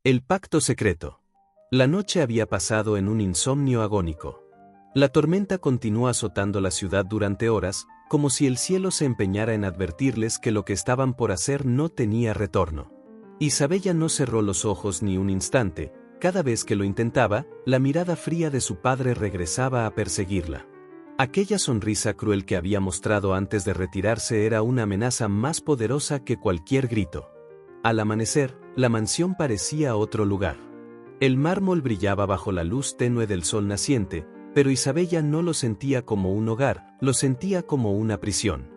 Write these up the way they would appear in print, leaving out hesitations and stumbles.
El pacto secreto. La noche había pasado en un insomnio agónico. La tormenta continuó azotando la ciudad durante horas, como si el cielo se empeñara en advertirles que lo que estaban por hacer no tenía retorno. Isabella no cerró los ojos ni un instante. Cada vez que lo intentaba, la mirada fría de su padre regresaba a perseguirla. Aquella sonrisa cruel que había mostrado antes de retirarse era una amenaza más poderosa que cualquier grito. Al amanecer, la mansión parecía otro lugar. El mármol brillaba bajo la luz tenue del sol naciente, pero Isabella no lo sentía como un hogar, lo sentía como una prisión.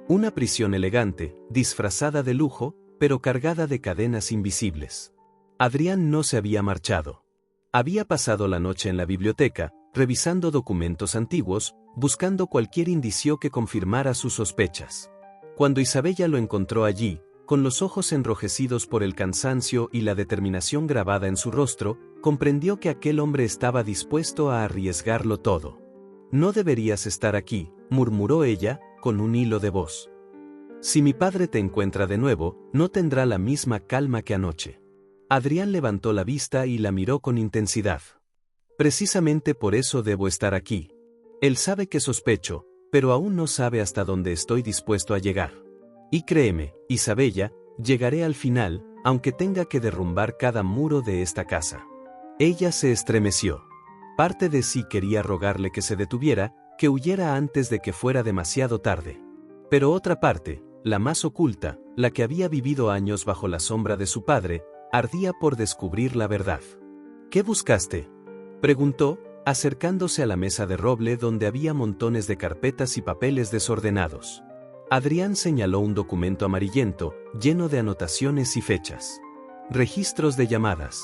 Una prisión elegante, disfrazada de lujo, pero cargada de cadenas invisibles. Adrián no se había marchado. Había pasado la noche en la biblioteca, revisando documentos antiguos, buscando cualquier indicio que confirmara sus sospechas. Cuando Isabella lo encontró allí, con los ojos enrojecidos por el cansancio y la determinación grabada en su rostro, comprendió que aquel hombre estaba dispuesto a arriesgarlo todo. «No deberías estar aquí», murmuró ella, con un hilo de voz. «Si mi padre te encuentra de nuevo, no tendrá la misma calma que anoche». Adrián levantó la vista y la miró con intensidad. «Precisamente por eso debo estar aquí. Él sabe que sospecho, pero aún no sabe hasta dónde estoy dispuesto a llegar. Y créeme, Isabella, llegaré al final, aunque tenga que derrumbar cada muro de esta casa». Ella se estremeció. Parte de sí quería rogarle que se detuviera, que huyera antes de que fuera demasiado tarde. Pero otra parte, la más oculta, la que había vivido años bajo la sombra de su padre, ardía por descubrir la verdad. «¿Qué buscaste?», preguntó, acercándose a la mesa de roble donde había montones de carpetas y papeles desordenados. Adrián señaló un documento amarillento, lleno de anotaciones y fechas. Registros de llamadas.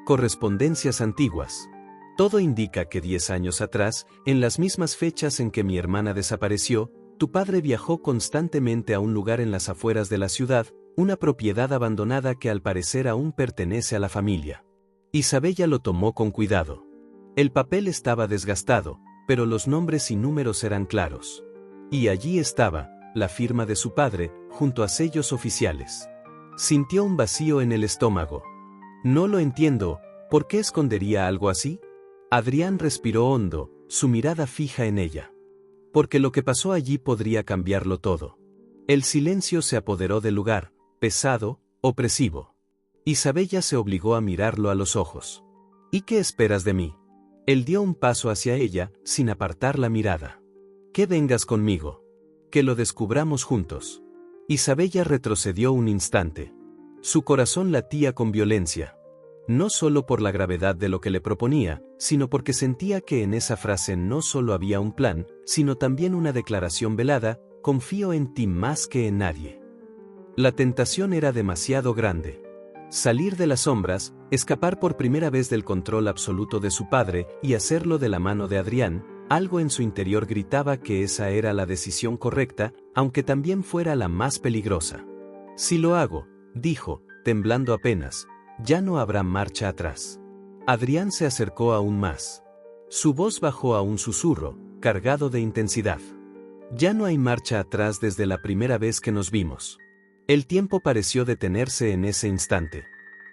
Correspondencias antiguas. Todo indica que 10 años atrás, en las mismas fechas en que mi hermana desapareció, tu padre viajó constantemente a un lugar en las afueras de la ciudad, una propiedad abandonada que al parecer aún pertenece a la familia. Isabella lo tomó con cuidado. El papel estaba desgastado, pero los nombres y números eran claros. Y allí estaba, la firma de su padre, junto a sellos oficiales. Sintió un vacío en el estómago. «No lo entiendo, ¿por qué escondería algo así?». Adrián respiró hondo, su mirada fija en ella. «Porque lo que pasó allí podría cambiarlo todo». El silencio se apoderó del lugar, pesado, opresivo. Isabella se obligó a mirarlo a los ojos. «¿Y qué esperas de mí?». Él dio un paso hacia ella, sin apartar la mirada. «Que vengas conmigo. Que lo descubramos juntos». Isabella retrocedió un instante. Su corazón latía con violencia. No solo por la gravedad de lo que le proponía, sino porque sentía que en esa frase no solo había un plan, sino también una declaración velada: «Confío en ti más que en nadie». La tentación era demasiado grande. Salir de las sombras, escapar por primera vez del control absoluto de su padre y hacerlo de la mano de Adrián, algo en su interior gritaba que esa era la decisión correcta, aunque también fuera la más peligrosa. «Si lo hago», dijo, temblando apenas, «ya no habrá marcha atrás». Adrián se acercó aún más. Su voz bajó a un susurro, cargado de intensidad. «Ya no hay marcha atrás desde la primera vez que nos vimos». El tiempo pareció detenerse en ese instante.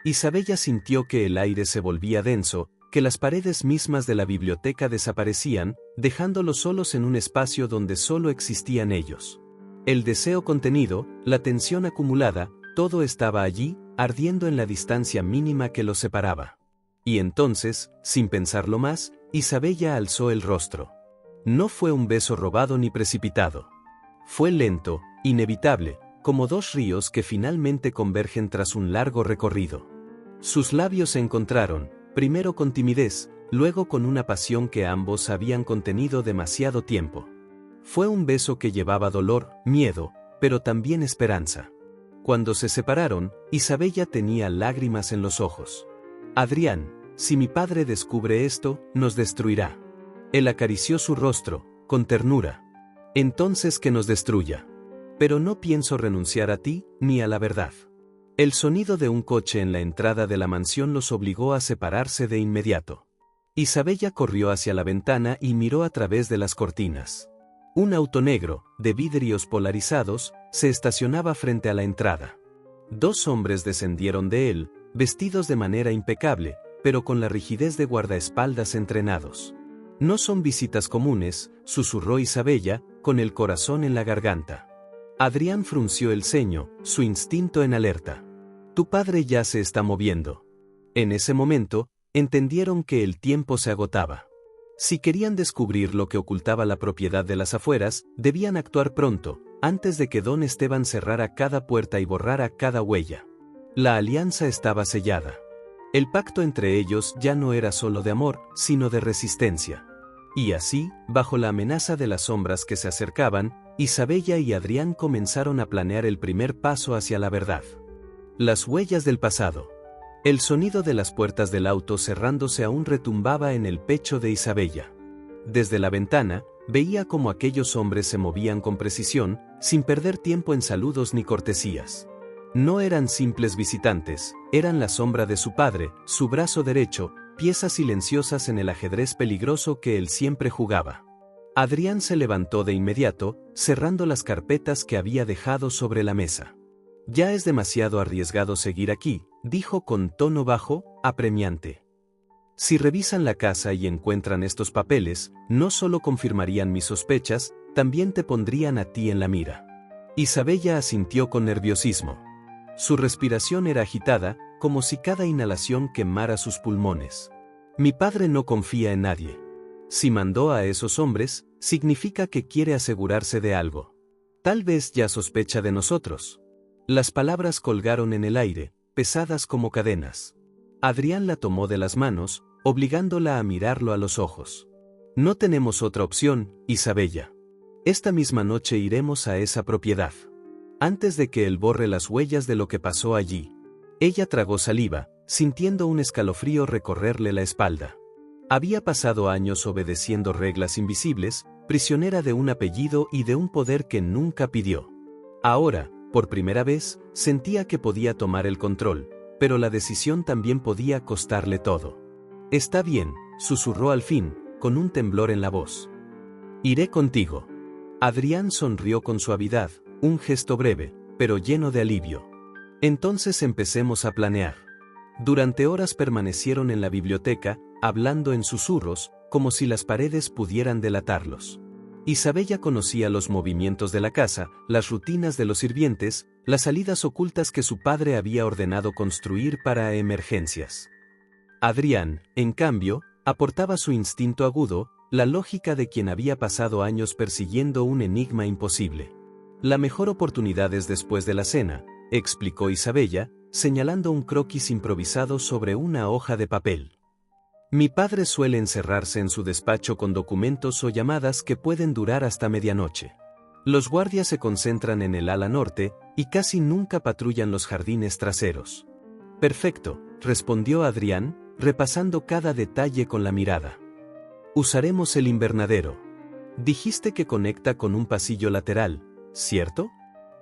Isabella sintió que el aire se volvía denso, que las paredes mismas de la biblioteca desaparecían, dejándolos solos en un espacio donde solo existían ellos. El deseo contenido, la tensión acumulada, todo estaba allí, ardiendo en la distancia mínima que los separaba. Y entonces, sin pensarlo más, Isabella alzó el rostro. No fue un beso robado ni precipitado. Fue lento, inevitable, como dos ríos que finalmente convergen tras un largo recorrido. Sus labios se encontraron, primero con timidez, luego con una pasión que ambos habían contenido demasiado tiempo. Fue un beso que llevaba dolor, miedo, pero también esperanza. Cuando se separaron, Isabella tenía lágrimas en los ojos. «Adrián, si mi padre descubre esto, nos destruirá». Él acarició su rostro, con ternura. «Entonces que nos destruya. Pero no pienso renunciar a ti, ni a la verdad». El sonido de un coche en la entrada de la mansión los obligó a separarse de inmediato. Isabella corrió hacia la ventana y miró a través de las cortinas. Un auto negro, de vidrios polarizados, se estacionaba frente a la entrada. Dos hombres descendieron de él, vestidos de manera impecable, pero con la rigidez de guardaespaldas entrenados. No son visitas comunes, susurró Isabella, con el corazón en la garganta. Adrián frunció el ceño, su instinto en alerta. Tu padre ya se está moviendo. En ese momento, entendieron que el tiempo se agotaba. Si querían descubrir lo que ocultaba la propiedad de las afueras, debían actuar pronto, antes de que don Esteban cerrara cada puerta y borrara cada huella. La alianza estaba sellada. El pacto entre ellos ya no era solo de amor, sino de resistencia. Y así, bajo la amenaza de las sombras que se acercaban, Isabella y Adrián comenzaron a planear el primer paso hacia la verdad. Las huellas del pasado. El sonido de las puertas del auto cerrándose aún retumbaba en el pecho de Isabella. Desde la ventana, veía cómo aquellos hombres se movían con precisión, sin perder tiempo en saludos ni cortesías. No eran simples visitantes, eran la sombra de su padre, su brazo derecho, piezas silenciosas en el ajedrez peligroso que él siempre jugaba. Adrián se levantó de inmediato, cerrando las carpetas que había dejado sobre la mesa. Ya es demasiado arriesgado seguir aquí, dijo con tono bajo, apremiante. Si revisan la casa y encuentran estos papeles, no solo confirmarían mis sospechas, también te pondrían a ti en la mira. Isabella asintió con nerviosismo. Su respiración era agitada, como si cada inhalación quemara sus pulmones. Mi padre no confía en nadie. Si mandó a esos hombres, significa que quiere asegurarse de algo. Tal vez ya sospecha de nosotros. Las palabras colgaron en el aire, pesadas como cadenas. Adrián la tomó de las manos, obligándola a mirarlo a los ojos. No tenemos otra opción, Isabella. Esta misma noche iremos a esa propiedad. Antes de que él borre las huellas de lo que pasó allí. Ella tragó saliva, sintiendo un escalofrío recorrerle la espalda. Había pasado años obedeciendo reglas invisibles, prisionera de un apellido y de un poder que nunca pidió. Ahora, por primera vez, sentía que podía tomar el control, pero la decisión también podía costarle todo. Está bien, susurró al fin, con un temblor en la voz. Iré contigo. Adrián sonrió con suavidad, un gesto breve, pero lleno de alivio. Entonces empecemos a planear. Durante horas permanecieron en la biblioteca, hablando en susurros, como si las paredes pudieran delatarlos. Isabella conocía los movimientos de la casa, las rutinas de los sirvientes, las salidas ocultas que su padre había ordenado construir para emergencias. Adrián, en cambio, aportaba su instinto agudo, la lógica de quien había pasado años persiguiendo un enigma imposible. La mejor oportunidad es después de la cena, explicó Isabella, señalando un croquis improvisado sobre una hoja de papel. Mi padre suele encerrarse en su despacho con documentos o llamadas que pueden durar hasta medianoche. Los guardias se concentran en el ala norte, y casi nunca patrullan los jardines traseros. Perfecto, respondió Adrián, repasando cada detalle con la mirada. Usaremos el invernadero. Dijiste que conecta con un pasillo lateral, ¿cierto?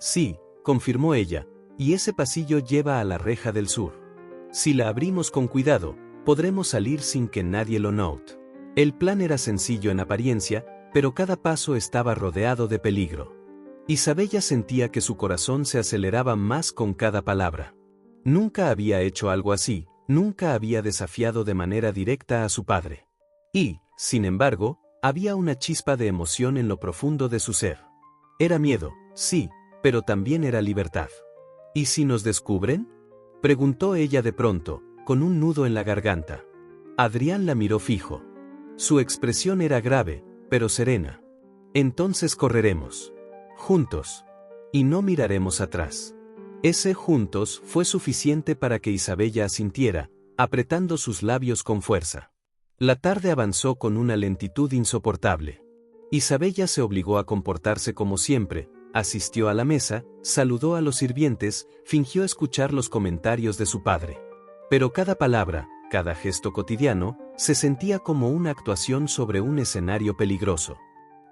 Sí, confirmó ella, y ese pasillo lleva a la reja del sur. Si la abrimos con cuidado, podremos salir sin que nadie lo note. El plan era sencillo en apariencia, pero cada paso estaba rodeado de peligro. Isabella sentía que su corazón se aceleraba más con cada palabra. Nunca había hecho algo así, nunca había desafiado de manera directa a su padre. Y, sin embargo, había una chispa de emoción en lo profundo de su ser. Era miedo, sí, pero también era libertad. ¿Y si nos descubren?, preguntó ella de pronto, con un nudo en la garganta. Adrián la miró fijo. Su expresión era grave, pero serena. Entonces correremos. Juntos. Y no miraremos atrás. Ese juntos fue suficiente para que Isabella asintiera, apretando sus labios con fuerza. La tarde avanzó con una lentitud insoportable. Isabella se obligó a comportarse como siempre, asistió a la mesa, saludó a los sirvientes, fingió escuchar los comentarios de su padre. Pero cada palabra, cada gesto cotidiano, se sentía como una actuación sobre un escenario peligroso.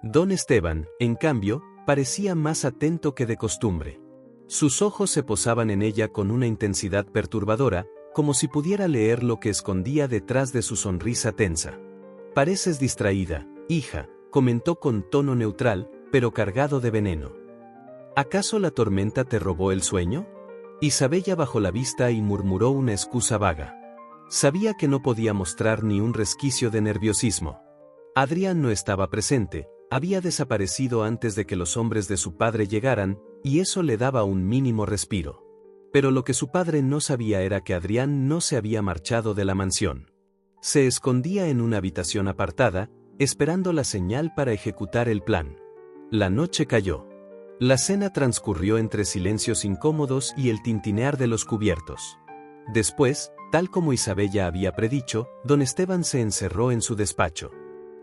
Don Esteban, en cambio, parecía más atento que de costumbre. Sus ojos se posaban en ella con una intensidad perturbadora, como si pudiera leer lo que escondía detrás de su sonrisa tensa. Pareces distraída, hija, comentó con tono neutral, pero cargado de veneno. ¿Acaso la tormenta te robó el sueño? Isabella bajó la vista y murmuró una excusa vaga. Sabía que no podía mostrar ni un resquicio de nerviosismo. Adrián no estaba presente, había desaparecido antes de que los hombres de su padre llegaran, y eso le daba un mínimo respiro. Pero lo que su padre no sabía era que Adrián no se había marchado de la mansión. Se escondía en una habitación apartada, esperando la señal para ejecutar el plan. La noche cayó. La cena transcurrió entre silencios incómodos y el tintinear de los cubiertos. Después, tal como Isabella había predicho, don Esteban se encerró en su despacho.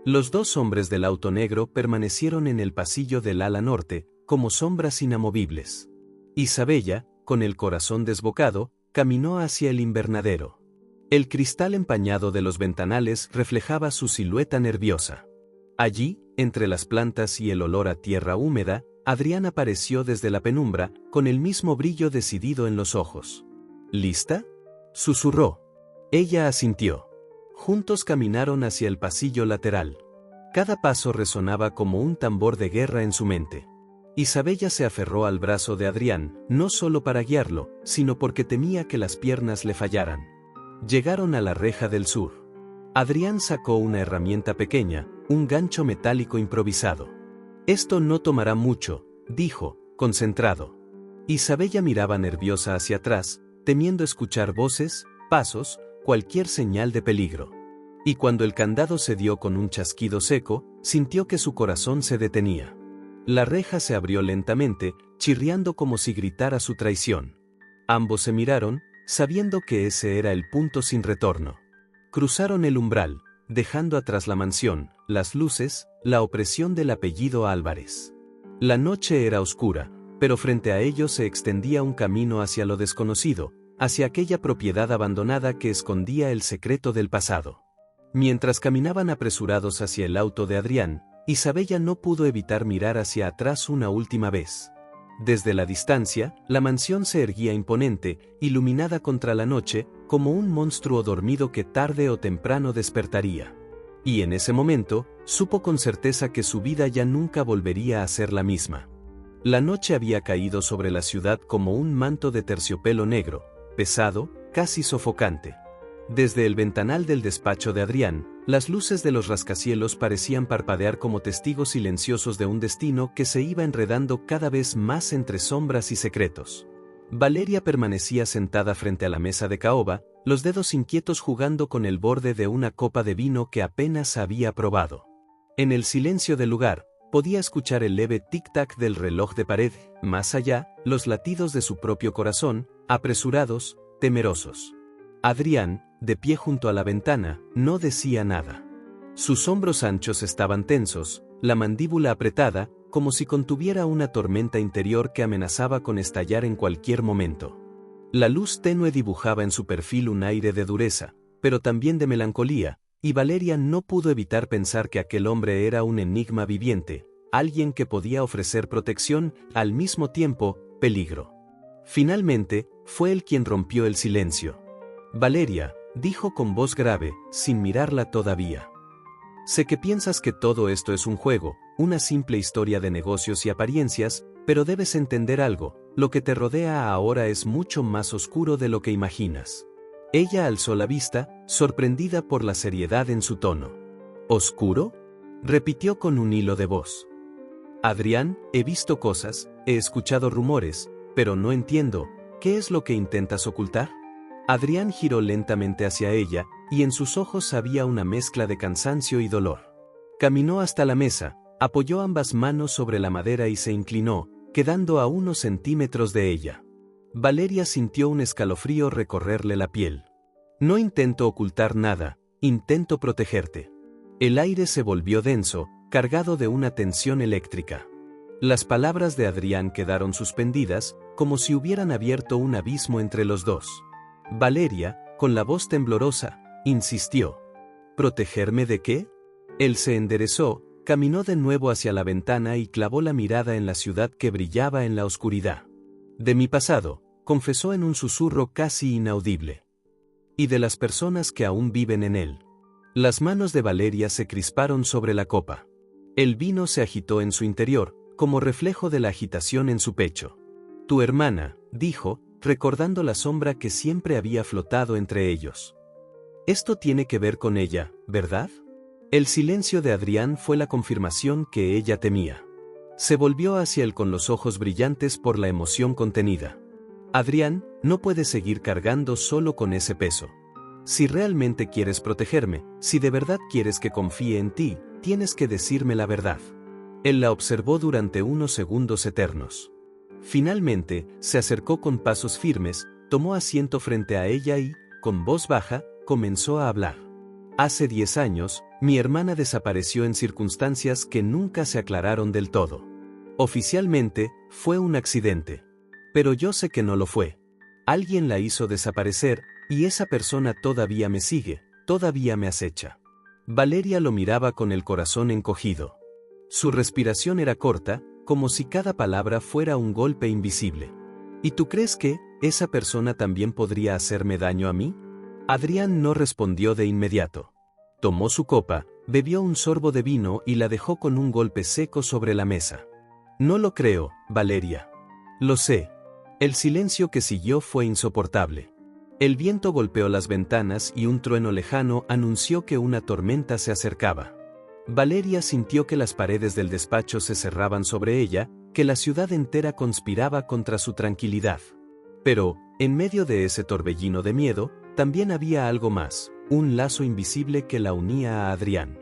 Los dos hombres del auto negro permanecieron en el pasillo del ala norte, como sombras inamovibles. Isabella, con el corazón desbocado, caminó hacia el invernadero. El cristal empañado de los ventanales reflejaba su silueta nerviosa. Allí, entre las plantas y el olor a tierra húmeda, Adrián apareció desde la penumbra, con el mismo brillo decidido en los ojos. ¿Lista?, susurró. Ella asintió. Juntos caminaron hacia el pasillo lateral. Cada paso resonaba como un tambor de guerra en su mente. Isabella se aferró al brazo de Adrián, no solo para guiarlo, sino porque temía que las piernas le fallaran. Llegaron a la reja del sur. Adrián sacó una herramienta pequeña, un gancho metálico improvisado. «Esto no tomará mucho», dijo, concentrado. Isabella miraba nerviosa hacia atrás, temiendo escuchar voces, pasos, cualquier señal de peligro. Y cuando el candado se dio con un chasquido seco, sintió que su corazón se detenía. La reja se abrió lentamente, chirriando como si gritara su traición. Ambos se miraron, sabiendo que ese era el punto sin retorno. Cruzaron el umbral, dejando atrás la mansión, las luces, la opresión del apellido Álvarez. La noche era oscura, pero frente a ellos se extendía un camino hacia lo desconocido, hacia aquella propiedad abandonada que escondía el secreto del pasado. Mientras caminaban apresurados hacia el auto de Adrián, Isabella no pudo evitar mirar hacia atrás una última vez. Desde la distancia, la mansión se erguía imponente, iluminada contra la noche, como un monstruo dormido que tarde o temprano despertaría. Y en ese momento, supo con certeza que su vida ya nunca volvería a ser la misma. La noche había caído sobre la ciudad como un manto de terciopelo negro, pesado, casi sofocante. Desde el ventanal del despacho de Adrián, las luces de los rascacielos parecían parpadear como testigos silenciosos de un destino que se iba enredando cada vez más entre sombras y secretos. Valeria permanecía sentada frente a la mesa de caoba, los dedos inquietos jugando con el borde de una copa de vino que apenas había probado. En el silencio del lugar, podía escuchar el leve tic-tac del reloj de pared, más allá, los latidos de su propio corazón, apresurados, temerosos. Adrián, de pie junto a la ventana, no decía nada. Sus hombros anchos estaban tensos, la mandíbula apretada, como si contuviera una tormenta interior que amenazaba con estallar en cualquier momento. La luz tenue dibujaba en su perfil un aire de dureza, pero también de melancolía, y Valeria no pudo evitar pensar que aquel hombre era un enigma viviente, alguien que podía ofrecer protección, al mismo tiempo, peligro. Finalmente, fue él quien rompió el silencio. «Valeria», dijo con voz grave, sin mirarla todavía. «Sé que piensas que todo esto es un juego, una simple historia de negocios y apariencias, pero debes entender algo, lo que te rodea ahora es mucho más oscuro de lo que imaginas». Ella alzó la vista, sorprendida por la seriedad en su tono. «¿Oscuro?», repitió con un hilo de voz. «Adrián, he visto cosas, he escuchado rumores, pero no entiendo, ¿qué es lo que intentas ocultar?». Adrián giró lentamente hacia ella, y en sus ojos había una mezcla de cansancio y dolor. Caminó hasta la mesa, apoyó ambas manos sobre la madera y se inclinó, quedando a unos centímetros de ella. Valeria sintió un escalofrío recorrerle la piel. «No intento ocultar nada, intento protegerte». El aire se volvió denso, cargado de una tensión eléctrica. Las palabras de Adrián quedaron suspendidas, como si hubieran abierto un abismo entre los dos. Valeria, con la voz temblorosa, insistió. «¿Protegerme de qué?». Él se enderezó, caminó de nuevo hacia la ventana y clavó la mirada en la ciudad que brillaba en la oscuridad. «De mi pasado», confesó en un susurro casi inaudible. «Y de las personas que aún viven en él». Las manos de Valeria se crisparon sobre la copa. El vino se agitó en su interior, como reflejo de la agitación en su pecho. «Tu hermana», dijo, recordando la sombra que siempre había flotado entre ellos. Esto tiene que ver con ella, ¿verdad? El silencio de Adrián fue la confirmación que ella temía. Se volvió hacia él con los ojos brillantes por la emoción contenida. Adrián, no puedes seguir cargando solo con ese peso. Si realmente quieres protegerme, si de verdad quieres que confíe en ti, tienes que decirme la verdad. Él la observó durante unos segundos eternos. Finalmente, se acercó con pasos firmes, tomó asiento frente a ella y, con voz baja, comenzó a hablar. Hace 10 años, mi hermana desapareció en circunstancias que nunca se aclararon del todo. Oficialmente, fue un accidente. Pero yo sé que no lo fue. Alguien la hizo desaparecer, y esa persona todavía me sigue, todavía me acecha. Valeria lo miraba con el corazón encogido. Su respiración era corta, como si cada palabra fuera un golpe invisible. ¿Y tú crees que esa persona también podría hacerme daño a mí? Adrián no respondió de inmediato. Tomó su copa, bebió un sorbo de vino y la dejó con un golpe seco sobre la mesa. No lo creo, Valeria. Lo sé. El silencio que siguió fue insoportable. El viento golpeó las ventanas y un trueno lejano anunció que una tormenta se acercaba. Valeria sintió que las paredes del despacho se cerraban sobre ella, que la ciudad entera conspiraba contra su tranquilidad. Pero, en medio de ese torbellino de miedo, también había algo más, un lazo invisible que la unía a Adrián.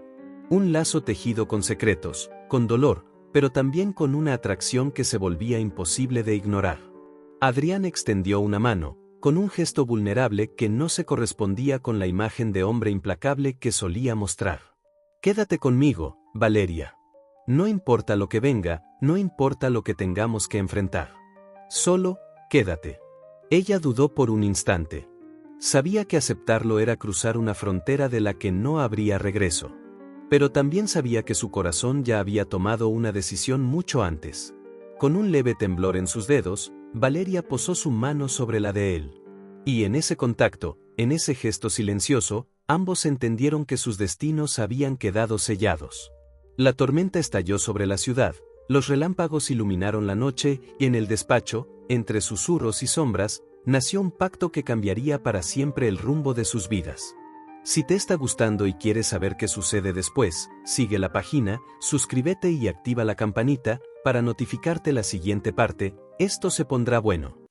Un lazo tejido con secretos, con dolor, pero también con una atracción que se volvía imposible de ignorar. Adrián extendió una mano, con un gesto vulnerable que no se correspondía con la imagen de hombre implacable que solía mostrar. Quédate conmigo, Valeria. No importa lo que venga, no importa lo que tengamos que enfrentar. Solo, quédate. Ella dudó por un instante. Sabía que aceptarlo era cruzar una frontera de la que no habría regreso. Pero también sabía que su corazón ya había tomado una decisión mucho antes. Con un leve temblor en sus dedos, Valeria posó su mano sobre la de él. Y en ese contacto, en ese gesto silencioso, ambos entendieron que sus destinos habían quedado sellados. La tormenta estalló sobre la ciudad, los relámpagos iluminaron la noche y en el despacho, entre susurros y sombras, nació un pacto que cambiaría para siempre el rumbo de sus vidas. Si te está gustando y quieres saber qué sucede después, sigue la página, suscríbete y activa la campanita para notificarte la siguiente parte. Esto se pondrá bueno.